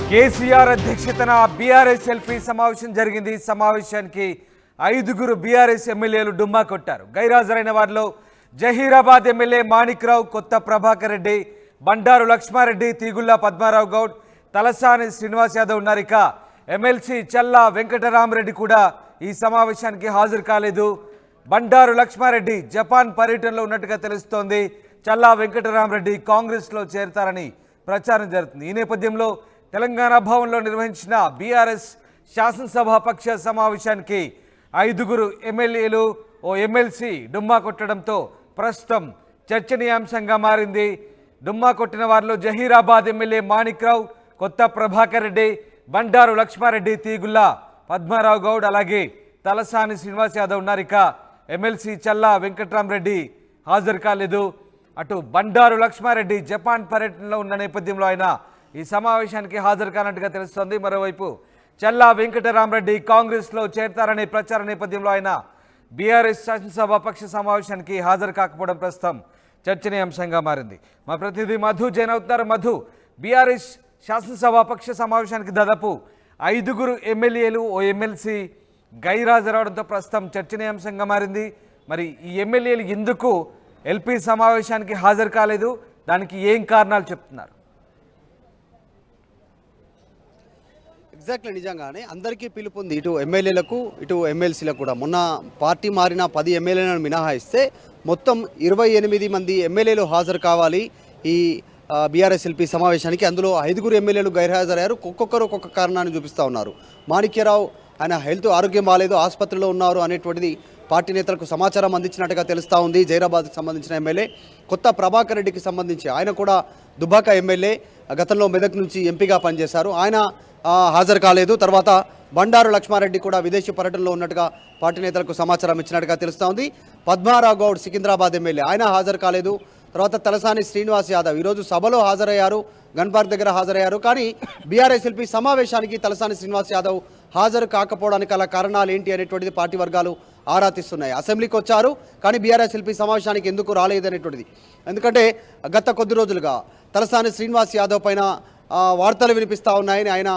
కేసీఆర్ అధ్యక్షతన BRS LP సమావేశం జరిగింది. సమావేశానికి 5 బీఆర్ఎస్ ఎమ్మెల్యేలు డుమ్మా కొట్టారు. గైరాజరైన వారిలో జహీరాబాద్ ఎమ్మెల్యే మాణిక్రావు, కొత్త ప్రభాకర్ రెడ్డి, బండారు లక్ష్మారెడ్డి, తీగుళ్ల పద్మారావు గౌడ్, తలసాని శ్రీనివాస్ యాదవ్ ఉన్నారు. ఇక ఎమ్మెల్సీ చల్లా వెంకటరామరెడ్డి కూడా ఈ సమావేశానికి హాజరు కాలేదు. బండారు లక్ష్మారెడ్డి జపాన్ పర్యటనలో ఉన్నట్టుగా తెలుస్తోంది. చల్లా వెంకటరామరెడ్డి కాంగ్రెస్లో చేరతారని ప్రచారం జరుగుతుంది. ఈ నేపథ్యంలో తెలంగాణ భవన్లో నిర్వహించిన బీఆర్ఎస్ శాసనసభాపక్ష సమావేశానికి 5 ఎమ్మెల్యేలు, ఓ ఎమ్మెల్సీ డుమ్మా కొట్టడంతో ప్రస్తుతం చర్చనీయాంశంగా మారింది. డుమ్మా కొట్టిన వారిలో జహీరాబాద్ ఎమ్మెల్యే మాణిక్రావు, కొత్త ప్రభాకర్ రెడ్డి, బండారు లక్ష్మారెడ్డి, తీగుళ్ల పద్మారావు గౌడ్, అలాగే తలసాని శ్రీనివాస్ యాదవ్ ఉన్నారు. ఇక ఎమ్మెల్సీ చల్లా వెంకటరామరెడ్డి హాజరు కాలేదు. అటు బండారు లక్ష్మారెడ్డి జపాన్ పర్యటనలో ఉన్న నేపథ్యంలో ఆయన ఈ సమావేశానికి హాజరు కానట్టుగా తెలుస్తోంది. మరోవైపు చల్లా వెంకటరామరెడ్డి కాంగ్రెస్లో చేరతారనే ప్రచార నేపథ్యంలో ఆయన బీఆర్ఎస్ శాసనసభాపక్ష సమావేశానికి హాజరు కాకపోవడం ప్రస్తుతం చర్చనీయాంశంగా మారింది. మా ప్రతినిధి మధు జైన్ అవుతున్నారు. మధు, బీఆర్ఎస్ శాసనసభాపక్ష సమావేశానికి దాదాపు 5 ఎమ్మెల్యేలు, ఓ ఎమ్మెల్సీ గైరాజరవడంతో ప్రస్తుతం చర్చనీయాంశంగా మారింది. మరి ఈ ఎమ్మెల్యేలు ఎందుకు ఎల్పీ సమావేశానికి హాజరు కాలేదు, దానికి ఏం కారణాలు చెప్తున్నారు? ఎగ్జాక్ట్లీ, నిజంగానే అందరికీ పిలుపుంది, ఇటు ఎమ్మెల్యేలకు ఇటు ఎమ్మెల్సీలకు కూడా. మొన్న పార్టీ మారిన 10 ఎమ్మెల్యేలను మినహాయిస్తే మొత్తం 28 మంది ఎమ్మెల్యేలు హాజరు కావాలి ఈ బీఆర్ఎస్ ఎల్పీ సమావేశానికి. అందులో 5 ఎమ్మెల్యేలు గైర్హాజరయ్యారు. ఒక్కొక్కరు ఒక్కొక్క కారణాన్ని చూపిస్తూ ఉన్నారు. మాణిక్యరావు ఆయన ఆరోగ్యం బాగాలేదు, ఆసుపత్రిలో ఉన్నారు అనేటువంటిది పార్టీ నేతలకు సమాచారం అందించినట్టుగా తెలుస్తూ ఉంది. జైరాబాద్కి సంబంధించిన ఎమ్మెల్యే. కొత్త ప్రభాకర్ రెడ్డికి సంబంధించి ఆయన కూడా దుబ్బాక ఎమ్మెల్యే, గతంలో మెదక్ నుంచి ఎంపీగా పనిచేశారు, ఆయన హాజరు కాలేదు. తర్వాత బండారు లక్ష్మారెడ్డి కూడా విదేశీ పర్యటనలో ఉన్నట్టుగా పార్టీ నేతలకు సమాచారం ఇచ్చినట్టుగా తెలుస్తూ ఉంది. పద్మారావు గౌడ్ సికింద్రాబాద్ ఎమ్మెల్యే, ఆయన హాజరు కాలేదు. తర్వాత తలసాని శ్రీనివాస్ యాదవ్ ఈరోజు సభలో హాజరయ్యారు, గన్ పార్క్ దగ్గర హాజరయ్యారు. కానీ బీఆర్ఎస్ ఎల్పీ సమావేశానికి తలసాని శ్రీనివాస్ యాదవ్ హాజరు కాకపోవడానికి గల కారణాలు ఏంటి అనేటువంటిది పార్టీ వర్గాలు ఆరా తీస్తున్నాయి. అసెంబ్లీకి వచ్చారు కానీ బీఆర్ఎస్ ఎల్పీ సమావేశానికి ఎందుకు రాలేదనేటువంటిది. ఎందుకంటే గత కొద్ది రోజులుగా తలసాని శ్రీనివాస్ యాదవ్ పైన వార్తలు వినిపిస్తూ ఉన్నాయని, ఆయన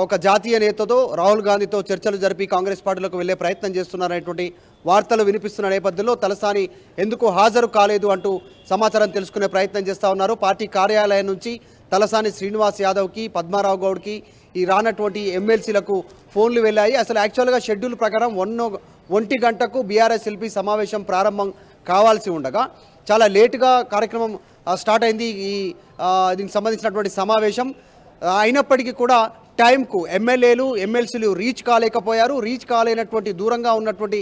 ఒక జాతీయ నేతతో రాహుల్ గాంధీతో చర్చలు జరిపి కాంగ్రెస్ పార్టీలోకి వెళ్లే ప్రయత్నం చేస్తున్నారనేటువంటి వార్తలు వినిపిస్తున్న నేపథ్యంలో తలసాని ఎందుకు హాజరు కాలేదు అంటూ సమాచారం తెలుసుకునే ప్రయత్నం చేస్తూ ఉన్నారు. పార్టీ కార్యాలయం నుంచి తలసాని శ్రీనివాస్ యాదవ్కి, పద్మారావు గౌడ్కి, ఈ రానటువంటి ఎమ్మెల్సీలకు ఫోన్లు వెళ్ళాయి. అసలు యాక్చువల్గా షెడ్యూల్ ప్రకారం 1 గంటకు బీఆర్ఎస్ ఎల్పీ సమావేశం ప్రారంభం కావాల్సి ఉండగా చాలా లేటుగా కార్యక్రమం స్టార్ట్ అయింది. దీనికి సంబంధించినటువంటి సమావేశం అయినప్పటికీ కూడా టైంకు ఎమ్మెల్యేలు, ఎమ్మెల్సీలు రీచ్ కాలేకపోయారు. రీచ్ కాలేనటువంటి దూరంగా ఉన్నటువంటి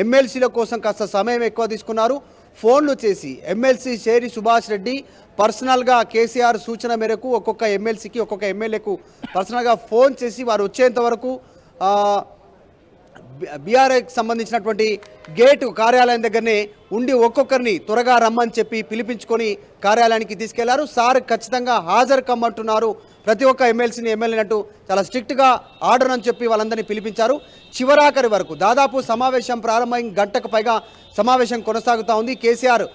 ఎమ్మెల్సీల కోసం కాస్త సమయం ఎక్కువ తీసుకున్నారు. ఫోన్లు చేసి ఎమ్మెల్సీ షేరి సుభాష్ రెడ్డి పర్సనల్గా కేసీఆర్ సూచన మేరకు ఒక్కొక్క ఎమ్మెల్సీకి, ఒక్కొక్క ఎమ్మెల్యేకు పర్సనల్గా ఫోన్ చేసి వారు వచ్చేంత వరకు బీఆర్ఎస్కి సంబంధించినటువంటి గేటు కార్యాలయం దగ్గరనే ఉండి ఒక్కొక్కరిని త్వరగా రమ్మని చెప్పి పిలిపించుకొని కార్యాలయానికి తీసుకెళ్లారు. సార్ ఖచ్చితంగా హాజరు కమ్మంటున్నారు, ప్రతి ఒక్క ఎమ్మెల్సీని ఎమ్మెల్యేనట్టు చాలా స్ట్రిక్ట్గా ఆర్డర్ అని చెప్పి వాళ్ళందరినీ పిలిపించారు. చివరాఖరి వరకు దాదాపు సమావేశం ప్రారంభమైన గంటకు పైగా సమావేశం కొనసాగుతూ ఉంది. కేసీఆర్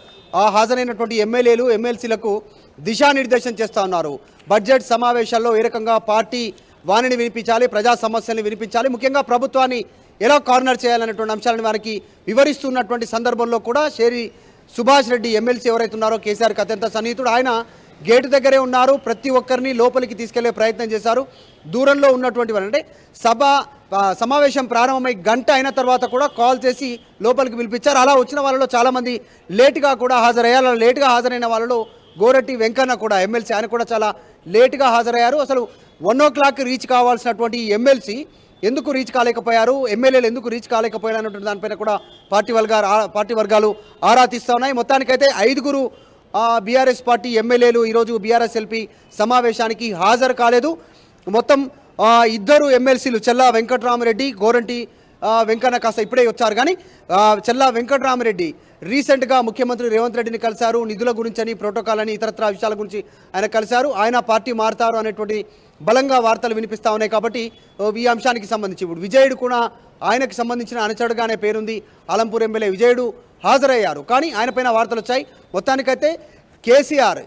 హాజరైనటువంటి ఎమ్మెల్యేలు, ఎమ్మెల్సీలకు దిశానిర్దేశం చేస్తూ ఉన్నారు. బడ్జెట్ సమావేశాల్లో ఏ రకంగా పార్టీ వాణిని వినిపించాలి, ప్రజా సమస్యల్ని వినిపించాలి, ముఖ్యంగా ప్రభుత్వాన్ని ఎలా కార్నర్ చేయాలనేటువంటి అంశాలను వారికి వివరిస్తున్నటువంటి సందర్భంలో కూడా షేరి సుభాష్ రెడ్డి ఎమ్మెల్సీ ఎవరైతే ఉన్నారో కేసీఆర్కి అత్యంత సన్నిహితుడు, ఆయన గేటు దగ్గరే ఉన్నారు. ప్రతి ఒక్కరిని లోపలికి తీసుకెళ్లే ప్రయత్నం చేశారు. దూరంలో ఉన్నటువంటి వారు అంటే సమావేశం ప్రారంభమై గంట అయిన తర్వాత కూడా కాల్ చేసి లోపలికి పిలిపించారు. అలా వచ్చిన వాళ్ళలో చాలామంది లేటుగా కూడా హాజరయ్యారు. లేటుగా హాజరైన వాళ్ళలో గోరటి వెంకన్న కూడా ఎమ్మెల్సీ, ఆయన కూడా చాలా లేటుగా హాజరయ్యారు. అసలు 1 o'clock రీచ్ కావాల్సినటువంటి ఎమ్మెల్సీ ఎందుకు రీచ్ కాలేకపోయారు, ఎమ్మెల్యేలు ఎందుకు రీచ్ కాలేకపోయారు అన్నటువంటి దానిపైన కూడా పార్టీ వర్గాలు ఆరా తీస్తూ ఉన్నాయి. మొత్తానికైతే 5 బీఆర్ఎస్ పార్టీ ఎమ్మెల్యేలు ఈరోజు బీఆర్ఎస్ ఎల్పీ సమావేశానికి హాజరు కాలేదు. మొత్తం 2 ఎమ్మెల్సీలు చల్లా వెంకటరామరెడ్డి, గోరంటి వెంకన్న కాస్త ఇప్పుడే వచ్చారు. కానీ చల్లా వెంకటరామరెడ్డి రీసెంట్గా ముఖ్యమంత్రి రేవంత్ రెడ్డిని కలిశారు. నిధుల గురించి అని, ప్రోటోకాల్ అని, ఇతరత్ర విషయాల గురించి ఆయన కలిశారు. ఆయన పార్టీ మారుతారు అనేటువంటి బలంగా వార్తలు వినిపిస్తూ ఉన్నాయి. కాబట్టి ఈ అంశానికి సంబంధించి ఇప్పుడు విజయుడు కూడా ఆయనకు సంబంధించిన అనుచరుడుగానే పేరుంది. ఆలంపూర్ ఎమ్మెల్యే విజయుడు హాజరయ్యారు. కానీ ఆయన పైన వార్తలు వచ్చాయి. మొత్తానికైతే కేసీఆర్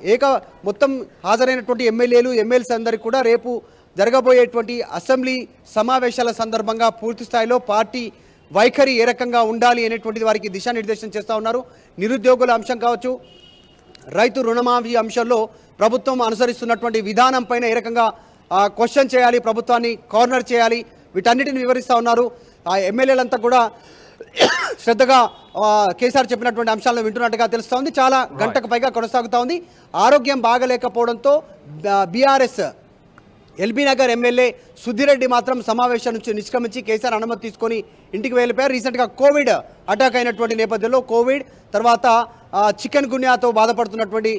మొత్తం హాజరైనటువంటి ఎమ్మెల్యేలు, ఎమ్మెల్సీ అందరికీ కూడా రేపు జరగబోయేటువంటి అసెంబ్లీ సమావేశాల సందర్భంగా పూర్తి స్థాయిలో పార్టీ వైఖరి ఏ రకంగా ఉండాలి అనేటువంటిది వారికి దిశానిర్దేశం చేస్తూ ఉన్నారు. నిరుద్యోగుల అంశం కావచ్చు, రైతు రుణమాఫీ అంశంలో ప్రభుత్వం అనుసరిస్తున్నటువంటి విధానం పైన ఏ రకంగా క్వశ్చన్ చేయాలి, ప్రభుత్వాన్ని కార్నర్ చేయాలి, వీటన్నిటిని వివరిస్తూ ఉన్నారు. ఆ ఎమ్మెల్యేలంతా కూడా శ్రద్ధగా కేసీఆర్ చెప్పినటువంటి అంశాలను వింటున్నట్టుగా తెలుస్తూ ఉంది. చాలా గంటకు పైగా కొనసాగుతూ ఉంది. ఆరోగ్యం బాగలేకపోవడంతో బీఆర్ఎస్ ఎల్బీ నగర్ ఎమ్మెల్యే సుధిరెడ్డి మాత్రం సమావేశం నుంచి నిష్క్రమించి కేసీఆర్ అనుమతి తీసుకొని ఇంటికి వెళ్ళిపోయారు. రీసెంట్గా కోవిడ్ అటాక్ అయినటువంటి నేపథ్యంలో కోవిడ్ తర్వాత చికెన్ గున్యాతో బాధపడుతున్నటువంటి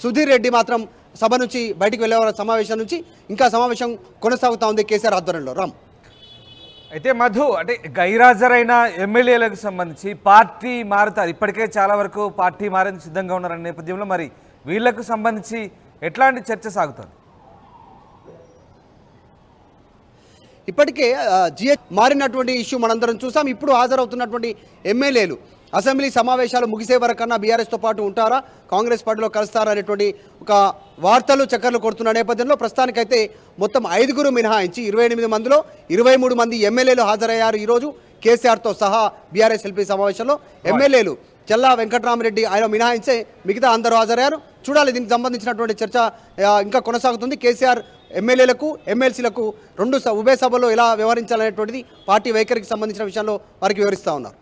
సుధీర్ రెడ్డి మాత్రం సభ నుంచి బయటికి వెళ్ళే సమావేశం నుంచి ఇంకా సమావేశం కొనసాగుతూ ఉంది కేసీఆర్ ఆధ్వర్యంలో. రామ్, అయితే మధు, అంటే గైరాజరైన ఎమ్మెల్యేలకు సంబంధించి పార్టీ మారుతారు, ఇప్పటికే చాలా వరకు పార్టీ మారేందుకు సిద్ధంగా ఉన్నారనే నేపథ్యంలో మరి వీళ్లకు సంబంధించి ఎట్లాంటి చర్చ సాగుతుంది? ఇప్పటికే జిహెచ్ మారినటువంటి ఇష్యూ మనందరం చూసాం. ఇప్పుడు హాజరవుతున్నటువంటి ఎమ్మెల్యేలు అసెంబ్లీ సమావేశాలు ముగిసే వరకన్నా బీఆర్ఎస్తో పాటు ఉంటారా, కాంగ్రెస్ పార్టీలో కలుస్తారా అనేటువంటి ఒక వార్తలు చక్కర్లు కొడుతున్న నేపథ్యంలో ప్రస్తుతానికైతే మొత్తం 5 మినహాయించి 28 మందిలో 23 మంది ఎమ్మెల్యేలు హాజరయ్యారు ఈరోజు కేసీఆర్తో సహా బీఆర్ఎస్ ఎల్పీ సమావేశంలో. ఎమ్మెల్యేలు చల్లా వెంకట్రామరెడ్డి ఆయన మినహాయించే మిగతా అందరూ హాజరయ్యారు. చూడాలి, దీనికి సంబంధించినటువంటి చర్చ ఇంకా కొనసాగుతుంది. కేసీఆర్ ఎమ్మెల్యేలకు ఎమ్మెల్సీలకు ఉభయ సభలో ఎలా వ్యవహరించాలనేటువంటిది పార్టీ వైఖరికి సంబంధించిన విషయంలో వారికి వివరిస్తూ ఉన్నారు.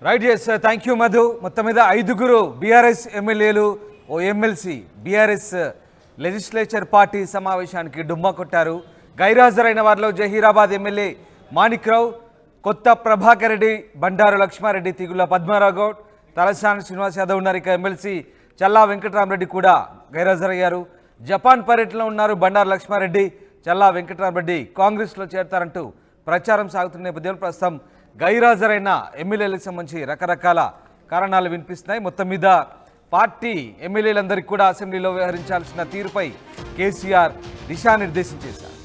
Right, yes, thank you Madhu. మొత్తం మీద 5 బీఆర్ఎస్ ఎమ్మెల్యేలు, ఓ ఎమ్మెల్సీ బీఆర్ఎస్ లెజిస్లేచర్ పార్టీ సమావేశానికి డుమ్మా కొట్టారు. గైరాజరైన వారిలో జహీరాబాద్ ఎమ్మెల్యే మాణిక్రావు, కొత్త ప్రభాకర్ రెడ్డి, బండారు లక్ష్మారెడ్డి, తిగుల పద్మారావు గౌడ్, తలసాని శ్రీనివాస్ యాదవ్ ఉన్నారు. ఇక ఎమ్మెల్సీ చల్లా వెంకటరామరెడ్డి కూడా గైరాజరయ్యారు. జపాన్ పర్యటనలో ఉన్నారు బండారు లక్ష్మారెడ్డి. చల్లా వెంకటరామరెడ్డి కాంగ్రెస్లో చేరతారంటూ ప్రచారం సాగుతున్న నేపథ్యంలో ప్రస్తుతం గైరాజరైన ఎమ్మెల్యేలకు సంబంధించి రకరకాల కారణాలు వినిపిస్తున్నాయి. మొత్తం మీద పార్టీ ఎమ్మెల్యేలందరికీ కూడా అసెంబ్లీలో వ్యవహరించాల్సిన తీరుపై కేసీఆర్ దిశానిర్దేశం చేశారు.